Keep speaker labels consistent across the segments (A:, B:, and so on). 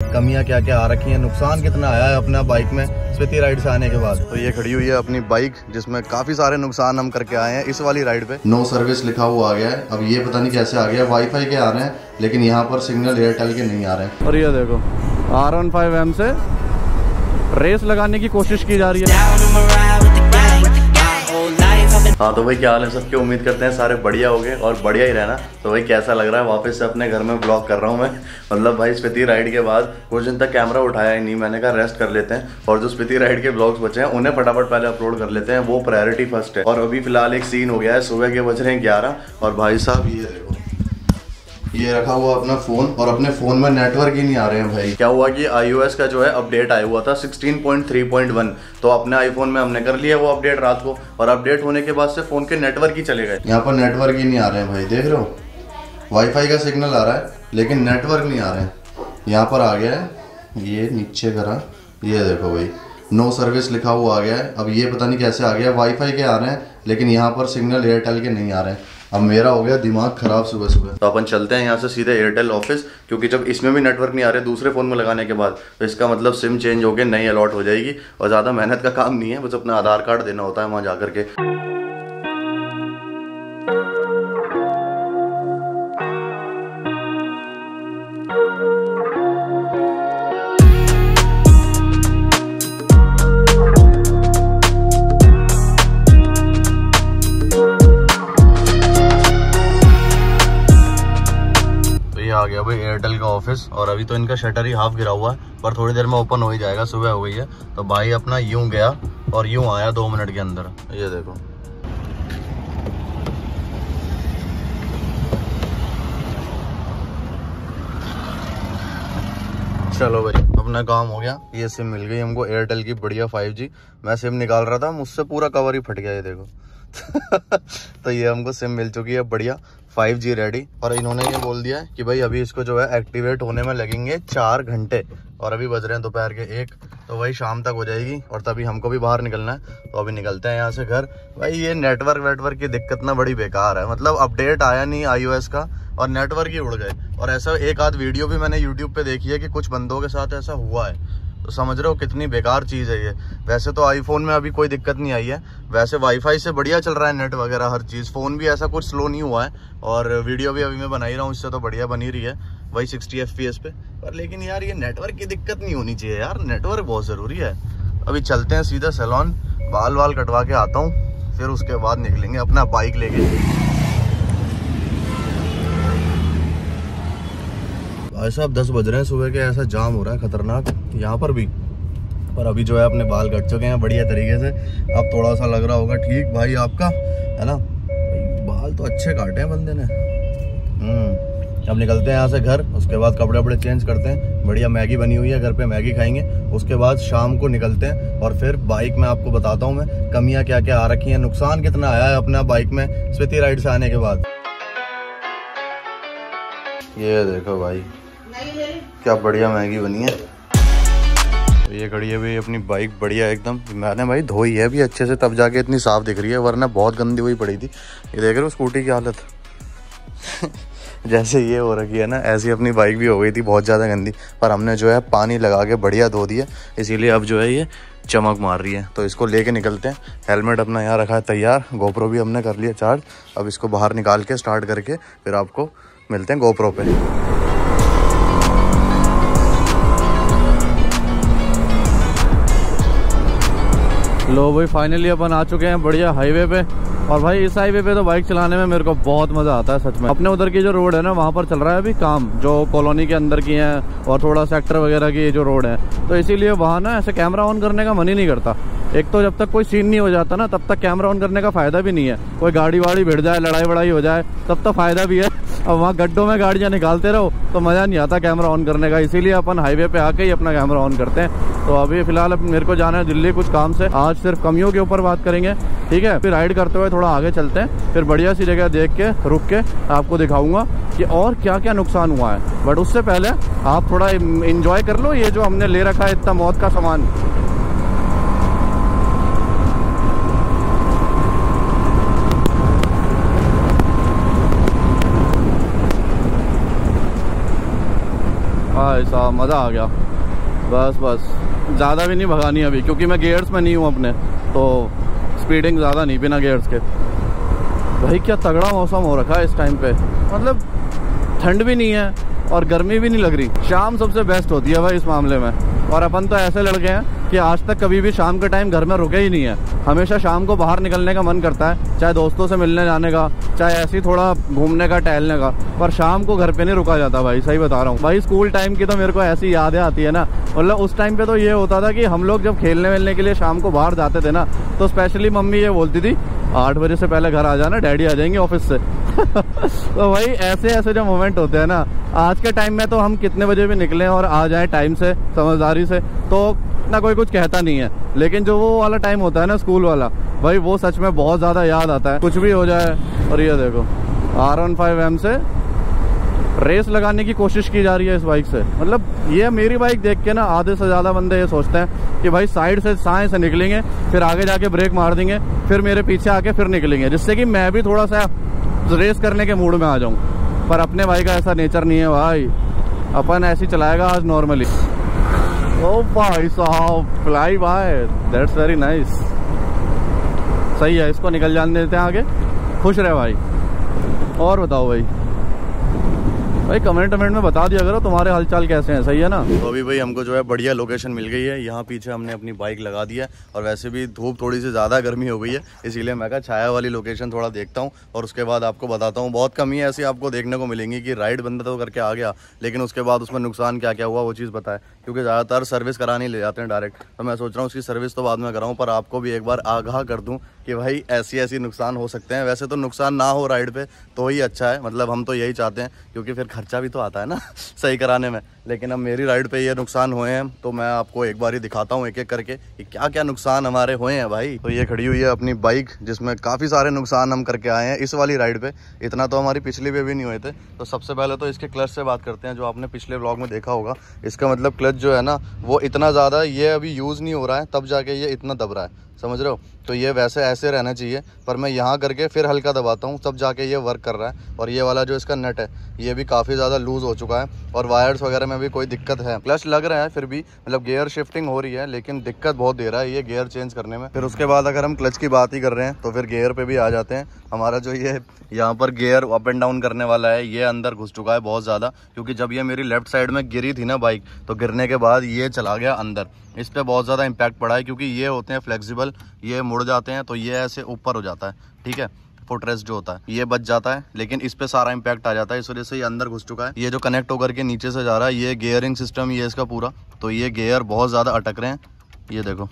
A: कमियां क्या क्या आ रखी हैं, नुकसान कितना आया है अपना बाइक में स्पीति राइड से आने के बाद। तो ये खड़ी हुई है अपनी बाइक जिसमें काफ़ी सारे नुकसान हम करके आए हैं इस वाली राइड पे। नो सर्विस लिखा हुआ आ गया है। अब ये पता नहीं कैसे आ गया, वाईफाई के आ रहे हैं लेकिन यहाँ पर सिग्नल एयरटेल के नहीं आ रहे हैं।
B: और ये देखो R15M से रेस लगाने की कोशिश की जा रही है।
A: हाँ तो भाई क्या हाल है सबके, उम्मीद करते हैं सारे बढ़िया हो गए और बढ़िया ही रहना। तो भाई कैसा लग रहा है वापस से अपने घर में ब्लॉग कर रहा हूँ मैं। मतलब भाई स्पीति राइड के बाद कुछ दिन तक कैमरा उठाया ही नहीं, मैंने कहा रेस्ट कर लेते हैं और जो स्पीति राइड के ब्लॉग्स बचे हैं उन्हें फटाफट पहले अपलोड कर लेते हैं, वो प्रायोरिटी फर्स्ट है। और अभी फिलहाल एक सीन हो गया है, सुबह के बज रहे हैं 11 और भाई साहब ये देखो ये रखा हुआ अपना फोन और अपने फोन में नेटवर्क ही नहीं आ रहे हैं भाई। क्या हुआ कि iOS का जो है अपडेट आया हुआ था 16.3.1, तो अपने आईफोन में हमने कर लिया वो अपडेट रात को, और अपडेट होने के बाद से फोन के नेटवर्क ही चले गए। यहाँ पर नेटवर्क ही नहीं आ रहे हैं भाई, देख रहे हो वाईफाई का सिग्नल आ रहा है लेकिन नेटवर्क नहीं आ रहे हैं। यहाँ पर आ गया है ये नीचे करा, ये देखो भाई नो सर्विस लिखा हुआ आ गया है। अब ये पता नहीं कैसे आ गया, वाईफाई के आ रहे हैं लेकिन यहाँ पर सिग्नल एयरटेल के नहीं आ रहे हैं। अब मेरा हो गया दिमाग खराब सुबह सुबह। तो अपन चलते हैं यहाँ से सीधे एयरटेल ऑफिस, क्योंकि जब इसमें भी नेटवर्क नहीं आ रहे दूसरे फ़ोन में लगाने के बाद, तो इसका मतलब सिम चेंज होकर नई अलॉट हो जाएगी और ज़्यादा मेहनत का काम नहीं है, बस अपना आधार कार्ड देना होता है वहाँ जा करके। आ गया भाई एयरटेल का ऑफिस, और अभी तो इनका शटर ही हाफ गिरा हुआ है पर थोड़ी देर में ओपन हो ही जाएगा, सुबह हो गई है। तो भाई अपना यूं गया और यूं आया 2 मिनट के अंदर, ये देखो। चलो भाई अपना काम हो गया, ये सिम मिल गई हमको एयरटेल की बढ़िया 5G। मैं सिम निकाल रहा था, मुझसे पूरा कवर ही फट गया, ये देखो। तो ये हमको सिम मिल चुकी है बढ़िया 5G रेडी। और इन्होंने ये बोल दिया है कि भाई अभी इसको जो है एक्टिवेट होने में लगेंगे 4 घंटे, और अभी बज रहे हैं दोपहर के 1, तो वही शाम तक हो जाएगी और तभी हमको भी बाहर निकलना है। तो अभी निकलते हैं यहाँ से घर। भाई ये नेटवर्क वेटवर्क की दिक्कत ना बड़ी बेकार है, मतलब अपडेट आया नहीं iOS का और नेटवर्क ही उड़ गए। और ऐसा एक आध वीडियो भी मैंने यूट्यूब पे देखी है कि कुछ बंदों के साथ ऐसा हुआ है, तो समझ रहे हो कितनी बेकार चीज़ है ये। वैसे तो आईफोन में अभी कोई दिक्कत नहीं आई है, वैसे वाईफाई से बढ़िया चल रहा है नेट वगैरह हर चीज़, फ़ोन भी ऐसा कुछ स्लो नहीं हुआ है, और वीडियो भी अभी मैं बना ही रहा हूँ, इससे तो बढ़िया बनी रही है वही 60 FPS पे। पर लेकिन यार ये नेटवर्क की दिक्कत नहीं होनी चाहिए यार, नेटवर्क बहुत ज़रूरी है। अभी चलते हैं सीधा सैलून, बाल वाल कटवा के आता हूँ, फिर उसके बाद निकलेंगे अपना बाइक लेके। भाई साहब 10 बज रहे हैं सुबह के, ऐसा जाम हो रहा है खतरनाक यहाँ पर भी। पर अभी जो है अपने बाल कट चुके हैं बढ़िया तरीके से। अब थोड़ा सा लग रहा होगा ठीक भाई आपका, है ना, बाल तो अच्छे काटे हैं बंदे ने। अब निकलते हैं यहाँ से घर, उसके बाद कपड़े वपड़े चेंज करते हैं, बढ़िया मैगी बनी हुई है घर पे, मैगी खाएंगे। उसके बाद शाम को निकलते हैं और फिर बाइक में आपको बताता हूँ मैं कमियाँ क्या क्या आ रखी हैं, नुकसान कितना आया है अपना बाइक में स्पीति राइड से आने के बाद। ये देखो भाई क्या बढ़िया मैगी बनी है। ये खड़ी है भाई अपनी बाइक बढ़िया एकदम, मैंने भाई धोई है भी अच्छे से तब जाके इतनी साफ दिख रही है, वरना बहुत गंदी हुई पड़ी थी। ये देख रहे हो स्कूटी की हालत। जैसे ये हो रखी है ना, ऐसी अपनी बाइक भी हो गई थी बहुत ज़्यादा गंदी, पर हमने जो है पानी लगा के बढ़िया धो दिया, इसीलिए अब जो है ये चमक मार रही है। तो इसको लेके निकलते हैं। हेलमेट अपना यहाँ रखा है तैयार, गोप्रो भी हमने कर लिया चार्ज। अब इसको बाहर निकाल के स्टार्ट करके फिर आपको मिलते हैं गोप्रो पे।
B: लो भाई फाइनली अपन आ चुके हैं बढ़िया हाईवे पे, और भाई इस हाईवे पे तो बाइक चलाने में मेरे को बहुत मज़ा आता है सच में। अपने उधर की जो रोड है ना, वहाँ पर चल रहा है अभी काम, जो कॉलोनी के अंदर की है और थोड़ा सेक्टर वगैरह की जो रोड है, तो इसीलिए वहाँ ना ऐसे कैमरा ऑन करने का मन ही नहीं करता। एक तो जब तक कोई सीन नहीं हो जाता ना, तब तक कैमरा ऑन करने का फ़ायदा भी नहीं है। कोई गाड़ी वाड़ी भिड़ जाए, लड़ाई वड़ाई हो जाए, तब तो फ़ायदा भी है। अब वहाँ गड्ढों में गाड़ियाँ निकालते रहो तो मज़ा नहीं आता कैमरा ऑन करने का, इसीलिए अपन हाईवे पे आके ही अपना कैमरा ऑन करते हैं। तो अभी फ़िलहाल मेरे को जाना है दिल्ली कुछ काम से, आज सिर्फ कमियों के ऊपर बात करेंगे, ठीक है। फिर राइड करते हुए थोड़ा आगे चलते हैं, फिर बढ़िया सी जगह देख के रुक के आपको दिखाऊंगा कि और क्या क्या नुकसान हुआ है। बट उससे पहले आप थोड़ा इंजॉय कर लो ये जो हमने ले रखा है इतना मौत का सामान। भाई साहब मज़ा आ गया। बस ज़्यादा भी नहीं भगानी अभी, क्योंकि मैं गियर्स में नहीं हूँ अपने, तो स्पीडिंग ज़्यादा नहीं बिना गियर्स के। भाई क्या तगड़ा मौसम हो रखा है इस टाइम पे, मतलब ठंड भी नहीं है और गर्मी भी नहीं लग रही। शाम सबसे बेस्ट होती है भाई इस मामले में। और अपन तो ऐसे लड़के हैं कि आज तक कभी भी शाम के टाइम घर में रुके ही नहीं है। हमेशा शाम को बाहर निकलने का मन करता है, चाहे दोस्तों से मिलने जाने का, चाहे ऐसे ही थोड़ा घूमने का, टहलने का, पर शाम को घर पे नहीं रुका जाता भाई, सही बता रहा हूँ भाई। स्कूल टाइम की तो मेरे को ऐसी यादें आती है ना, मतलब उस टाइम पे तो ये होता था कि हम लोग जब खेलने वेलने के लिए शाम को बाहर जाते थे ना, तो स्पेशली मम्मी ये बोलती थी 8 बजे से पहले घर आ जाना, डैडी आ जाएंगे ऑफिस से। तो भाई ऐसे जो मोमेंट होते हैं ना, आज के टाइम में तो हम कितने बजे भी निकलें और आ जाएं टाइम से, समझदारी से, तो ना कोई कुछ कहता नहीं है। लेकिन जो वो वाला टाइम होता है ना स्कूल वाला, भाई वो सच में बहुत ज़्यादा याद आता है, कुछ भी हो जाए। और ये देखो R15M से रेस लगाने की कोशिश की जा रही है इस बाइक से। मतलब ये मेरी बाइक देख के ना आधे से ज़्यादा बंदे ये सोचते हैं कि भाई साइड से साएं से निकलेंगे, फिर आगे जाके ब्रेक मार देंगे, फिर मेरे पीछे आके फिर निकलेंगे, जिससे कि मैं भी थोड़ा सा रेस करने के मूड में आ जाऊं। पर अपने भाई का ऐसा नेचर नहीं है भाई, अपन ऐसे चलाएगा आज नॉर्मली। ओ भाई साहब fly bye, that's very nice. सही है, इसको निकल जाने देते हैं आगे, खुश रहे भाई। और बताओ भाई कमेंट में बता दिया करो तुम्हारे हालचाल कैसे हैं, सही है ना।
A: तो अभी भाई हमको जो है बढ़िया लोकेशन मिल गई है, यहाँ पीछे हमने अपनी बाइक लगा दी है। और वैसे भी धूप थोड़ी सी ज़्यादा गर्मी हो गई है, इसीलिए मैं कहा छाया वाली लोकेशन थोड़ा देखता हूँ और उसके बाद आपको बताता हूँ। बहुत कमी ऐसी आपको देखने को मिलेंगी कि राइड बंदा तो करके आ गया, लेकिन उसके बाद उसमें नुकसान क्या क्या हुआ वो चीज़ बताए, क्योंकि ज़्यादातर सर्विस कराने ले जाते हैं डायरेक्ट। तो मैं सोच रहा हूँ उसकी सर्विस तो बाद में कराऊँ, पर आपको भी एक बार आगाह कर दूँ कि भाई ऐसी नुकसान हो सकते हैं। वैसे तो नुकसान ना हो राइड पे तो ही अच्छा है, मतलब हम तो यही चाहते हैं, क्योंकि फिर खर्चा भी तो आता है ना सही कराने में। लेकिन अब मेरी राइड पे ये नुकसान हुए हैं, तो मैं आपको एक बार ही दिखाता हूँ एक एक करके कि क्या क्या नुकसान हमारे हुए हैं भाई। तो ये खड़ी हुई है अपनी बाइक, जिसमें काफ़ी सारे नुकसान हम करके आए हैं इस वाली राइड पे। इतना तो हमारी पिछली पे भी नहीं हुए थे। तो सबसे पहले तो इसके क्लच से बात करते हैं, जो आपने पिछले व्लॉग में देखा होगा। इसका मतलब क्लच जो है ना वो इतना ज़्यादा ये अभी यूज़ नहीं हो रहा है, तब जाके ये इतना दब रहा है, समझ रहे हो। तो ये वैसे ऐसे रहना चाहिए, पर मैं यहाँ करके फिर हल्का दबाता हूँ, तब जाके ये वर्क कर रहा है। और ये वाला जो इसका नट है ये भी काफ़ी ज़्यादा लूज़ हो चुका है, और वायर्स वगैरह में भी कोई दिक्कत है। क्लच लग रहा है फिर भी, मतलब गियर शिफ्टिंग हो रही है, लेकिन दिक्कत बहुत दे रहा है ये गियर चेंज करने में। फिर उसके बाद अगर हम क्लच की बात ही कर रहे हैं तो फिर गियर पे भी आ जाते हैं। हमारा जो ये यहाँ पर गियर अप एंड डाउन करने वाला है, ये अंदर घुस चुका है बहुत ज़्यादा, क्योंकि जब ये मेरी लेफ्ट साइड में गिरी थी ना बाइक, तो गिरने के बाद ये चला गया अंदर। इस पर बहुत ज़्यादा इम्पैक्ट पड़ा है, क्योंकि ये होते हैं फ्लेक्सिबल, ये मुड़ जाते हैं तो ये ऐसे ऊपर हो जाता है, ठीक है। फुटरेस्ट जो होता है ये बच जाता है, लेकिन इस पे सारा इम्पैक्ट आ जाता है, इस वजह से ये अंदर घुस चुका है। ये जो कनेक्ट होकर के नीचे से जा रहा है, ये गियरिंग सिस्टम ये इसका पूरा, तो ये गियर बहुत ज़्यादा अटक रहे हैं। ये देखो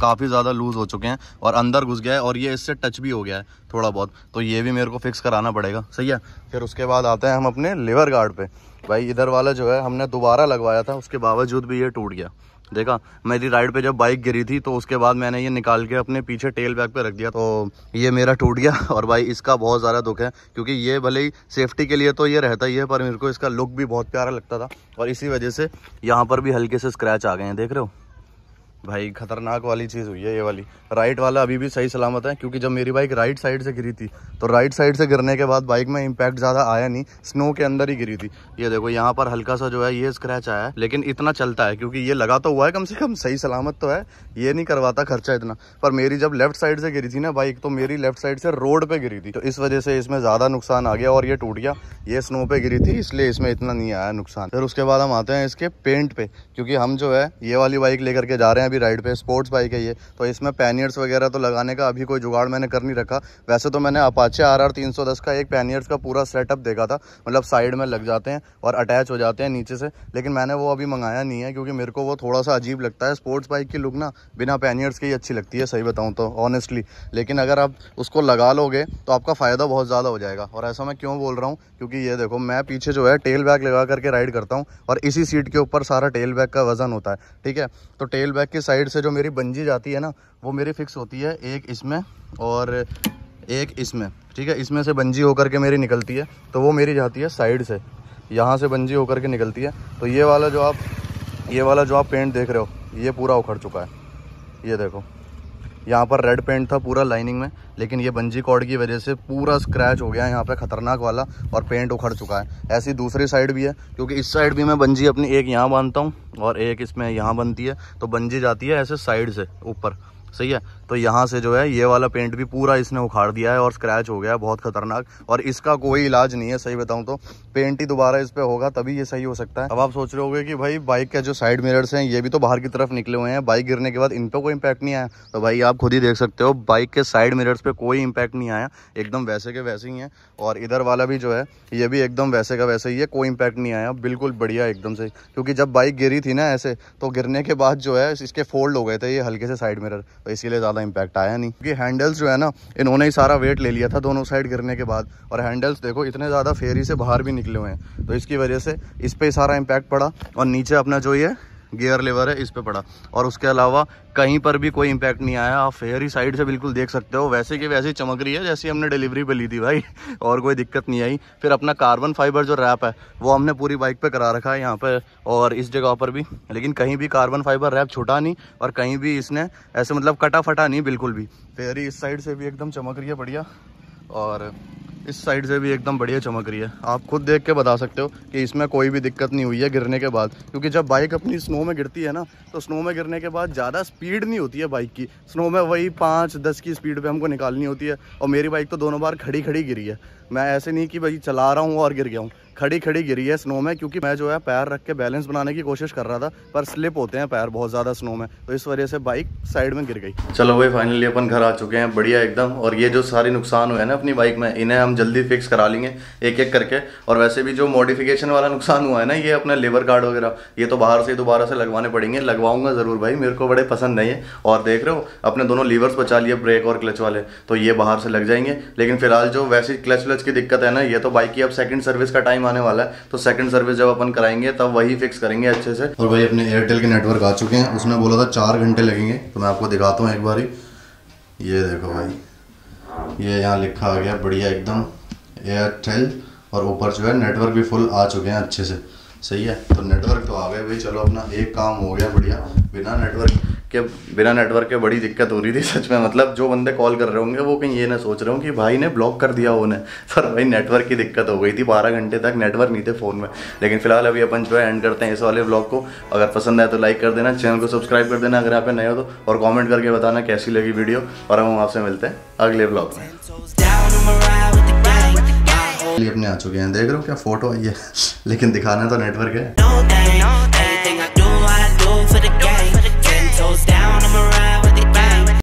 A: काफ़ी ज़्यादा लूज़ हो चुके हैं और अंदर घुस गया है, और ये इससे टच भी हो गया है थोड़ा बहुत, तो ये भी मेरे को फिक्स कराना पड़ेगा, सही है। फिर उसके बाद आते हैं हम अपने लीवर गार्ड पे। भाई इधर वाला जो है हमने दोबारा लगवाया था, उसके बावजूद भी ये टूट गया। देखा, मेरी राइड पे जब बाइक गिरी थी तो उसके बाद मैंने ये निकाल के अपने पीछे टेल बैग पे रख दिया, तो ये मेरा टूट गया। और भाई इसका बहुत ज़्यादा दुख है, क्योंकि ये भले ही सेफ्टी के लिए तो ये रहता ही है, पर मेरे को इसका लुक भी बहुत प्यारा लगता था, और इसी वजह से यहाँ पर भी हल्के से स्क्रैच आ गए हैं, देख रहे हो भाई। खतरनाक वाली चीज़ हुई है ये वाली। राइट वाला अभी भी सही सलामत है, क्योंकि जब मेरी बाइक राइट साइड से गिरी थी तो राइट साइड से गिरने के बाद बाइक में इम्पैक्ट ज़्यादा आया नहीं, स्नो के अंदर ही गिरी थी। ये देखो यहाँ पर हल्का सा जो है ये स्क्रैच आया है, लेकिन इतना चलता है क्योंकि ये लगा तो हुआ है, कम से कम सही सलामत तो है, ये नहीं करवाता खर्चा इतना। पर मेरी जब लेफ्ट साइड से गिरी थी ना बाइक, तो मेरी लेफ्ट साइड से रोड पर गिरी थी, तो इस वजह से इसमें ज़्यादा नुकसान आ गया और ये टूट गया। ये स्नो पे गिरी थी इसलिए इसमें इतना नहीं आया नुकसान। फिर उसके बाद हम आते हैं इसके पेंट पे, क्योंकि हम जो है ये वाली बाइक लेकर के जा रहे हैं अभी राइड पे, स्पोर्ट्स बाइक है ये, तो इसमें पैनियर्स वगैरह तो लगाने का अभी कोई जुगाड़ मैंने कर नहीं रखा। वैसे तो मैंने अपाचे RR 310 का एक पैनियर्स का पूरा सेटअप देखा था, मतलब साइड में लग जाते हैं और अटैच हो जाते हैं नीचे से, लेकिन मैंने वो अभी मंगाया नहीं है, क्योंकि मेरे को वो थोड़ा सा अजीब लगता है। स्पोर्ट्स बाइक की लुक ना बिना पैनियर्स के ही अच्छी लगती है, सही बताऊँ तो ऑनेस्टली। लेकिन अगर आप उसको लगा लोगे तो आपका फ़ायदा बहुत ज़्यादा हो जाएगा। और ऐसा मैं क्यों बोल रहा हूँ, क्योंकि ये देखो मैं पीछे जो है टेल बैग लगा करके राइड करता हूँ, और इसी सीट के ऊपर सारा टेल बैग का वजन होता है, ठीक है। तो टेल बैग की साइड से जो मेरी बंजी जाती है ना, वो मेरी फिक्स होती है, एक इसमें और एक इसमें, ठीक है। इसमें से बंजी होकर के मेरी निकलती है, तो वो मेरी जाती है साइड से, यहाँ से बंजी होकर के निकलती है। तो ये वाला जो आप पेंट देख रहे हो, ये पूरा उखड़ चुका है, ये देखो यहाँ पर रेड पेंट था पूरा लाइनिंग में, लेकिन ये बंजी कॉर्ड की वजह से पूरा स्क्रैच हो गया है यहाँ पे खतरनाक वाला, और पेंट उखड़ चुका है। ऐसी दूसरी साइड भी है, क्योंकि इस साइड भी मैं बंजी अपनी एक यहाँ बांधता हूँ और एक इसमें यहाँ बनती है, तो बंजी जाती है ऐसे साइड से ऊपर, सही है। तो यहाँ से जो है ये वाला पेंट भी पूरा इसने उखाड़ दिया है और स्क्रैच हो गया है बहुत खतरनाक, और इसका कोई इलाज नहीं है सही बताऊँ तो। पेंट ही दोबारा इस पे होगा तभी ये सही हो सकता है। अब आप सोच रहे होंगे कि भाई बाइक के जो साइड मिरर्स हैं ये भी तो बाहर की तरफ निकले हुए हैं, बाइक गिरने के बाद इन पे कोई इम्पैक्ट नहीं आया। तो भाई आप खुद ही देख सकते हो, बाइक के साइड मिरर्स पे कोई इम्पैक्ट नहीं आया, एकदम वैसे के वैसे ही हैं। और इधर वाला भी जो है ये भी एकदम वैसे का वैसे ही है, कोई इम्पैक्ट नहीं आया, बिल्कुल बढ़िया एकदम से। क्योंकि जब बाइक गिरी थी ना ऐसे, तो गिरने के बाद जो है इसके फोल्ड हो गए थे ये हल्के से साइड मिरर, तो इसीलिए ज़्यादा इम्पैक्ट आया नहीं। क्योंकि हैंडल्स जो है ना, इन्होंने ही सारा वेट ले लिया था दोनों साइड गिरने के बाद, और हैंडल्स देखो इतने ज़्यादा फेरी से बाहर भी निकले हुए हैं, तो इसकी वजह से इस पे सारा इम्पैक्ट पड़ा। और नीचे अपना जो ये गियर लेवर है इस पे पड़ा, और उसके अलावा कहीं पर भी कोई इम्पैक्ट नहीं आया। आप फेयरी साइड से बिल्कुल देख सकते हो, वैसे की वैसे चमक रही है जैसी हमने डिलीवरी पे ली थी भाई, और कोई दिक्कत नहीं आई। फिर अपना कार्बन फाइबर जो रैप है वो हमने पूरी बाइक पे करा रखा है यहाँ पे और इस जगह पर भी, लेकिन कहीं भी कार्बन फाइबर रैप छूटा नहीं, और कहीं भी इसने ऐसे मतलब कटा फटा नहीं बिल्कुल भी। फेयरी इस साइड से भी एकदम चमक रही है बढ़िया, और इस साइड से भी एकदम बढ़िया चमक रही है। आप खुद देख के बता सकते हो कि इसमें कोई भी दिक्कत नहीं हुई है गिरने के बाद। क्योंकि जब बाइक अपनी स्नो में गिरती है ना, तो स्नो में गिरने के बाद ज़्यादा स्पीड नहीं होती है बाइक की। स्नो में वही 5-10 की स्पीड पे हमको निकालनी होती है, और मेरी बाइक तो दोनों बार खड़ी खड़ी गिरी है। मैं ऐसे नहीं कि भाई चला रहा हूँ और गिर गया हूँ, खड़ी खड़ी गिरी है स्नो में, क्योंकि मैं जो है पैर रख के बैलेंस बनाने की कोशिश कर रहा था, पर स्लिप होते हैं पैर बहुत ज़्यादा स्नो में, तो इस वजह से बाइक साइड में गिर गई। चलो भाई फाइनली अपन घर आ चुके हैं बढ़िया एकदम, और ये जो सारे नुकसान हुए हैं ना अपनी बाइक में, इन्हें हम जल्दी फिक्स करा लेंगे एक एक करके। और वैसे भी जो मॉडिफिकेशन वाला नुकसान हुआ है ना, ये अपना लेबर गार्ड वगैरह, ये तो बाहर से दोबारा से लगवाने पड़ेंगे। लगवाऊंगा ज़रूर भाई, मेरे को बड़े पसंद नहीं है। और देख रहे हो अपने दोनों लीवर्स बचा लिए, ब्रेक और क्लच वाले, तो ये बाहर से लग जाएंगे। लेकिन फिलहाल जो वैसी क्लच व्लच की दिक्कत है ना, ये तो बाइक की अब सेकंड सर्विस का टाइम आने वाला है, तो सेकंड सर्विस जब अपन कराएंगे तब वही फिक्स करेंगे अच्छे से। और भाई अपने एयरटेल के नेटवर्क आ चुके हैं, उसने बोला था 4 घंटे लगेंगे, तो मैं आपको दिखाता हूँ एक बारी। ये देखो भाई, ये यहाँ लिखा आ गया बढ़िया एकदम एयरटेल, और ऊपर जो है नेटवर्क भी फुल आ चुके हैं अच्छे से, सही है। तो नेटवर्क तो आ गए भाई, चलो अपना एक काम हो गया बढ़िया। बिना नेटवर्क के बड़ी दिक्कत हो रही थी सच में, मतलब जो बंदे कॉल कर रहे होंगे वो कहीं ये ना सोच रहे हो कि भाई ने ब्लॉक कर दिया उन्हें, सर भाई नेटवर्क की दिक्कत हो गई थी। 12 घंटे तक नेटवर्क नहीं थे फ़ोन में। लेकिन फिलहाल अभी अपन जो है एंड करते हैं इस वाले ब्लॉग को। अगर पसंद आए तो लाइक कर देना, चैनल को सब्सक्राइब कर देना अगर आप नए हो तो, और कॉमेंट करके बताना कैसी लगी वीडियो, और हम आपसे मिलते हैं अगले ब्लॉग में। अपने आ चुके हैं, देख रहे हो क्या फोटो आई है, लेकिन दिखाना तो नेटवर्क है।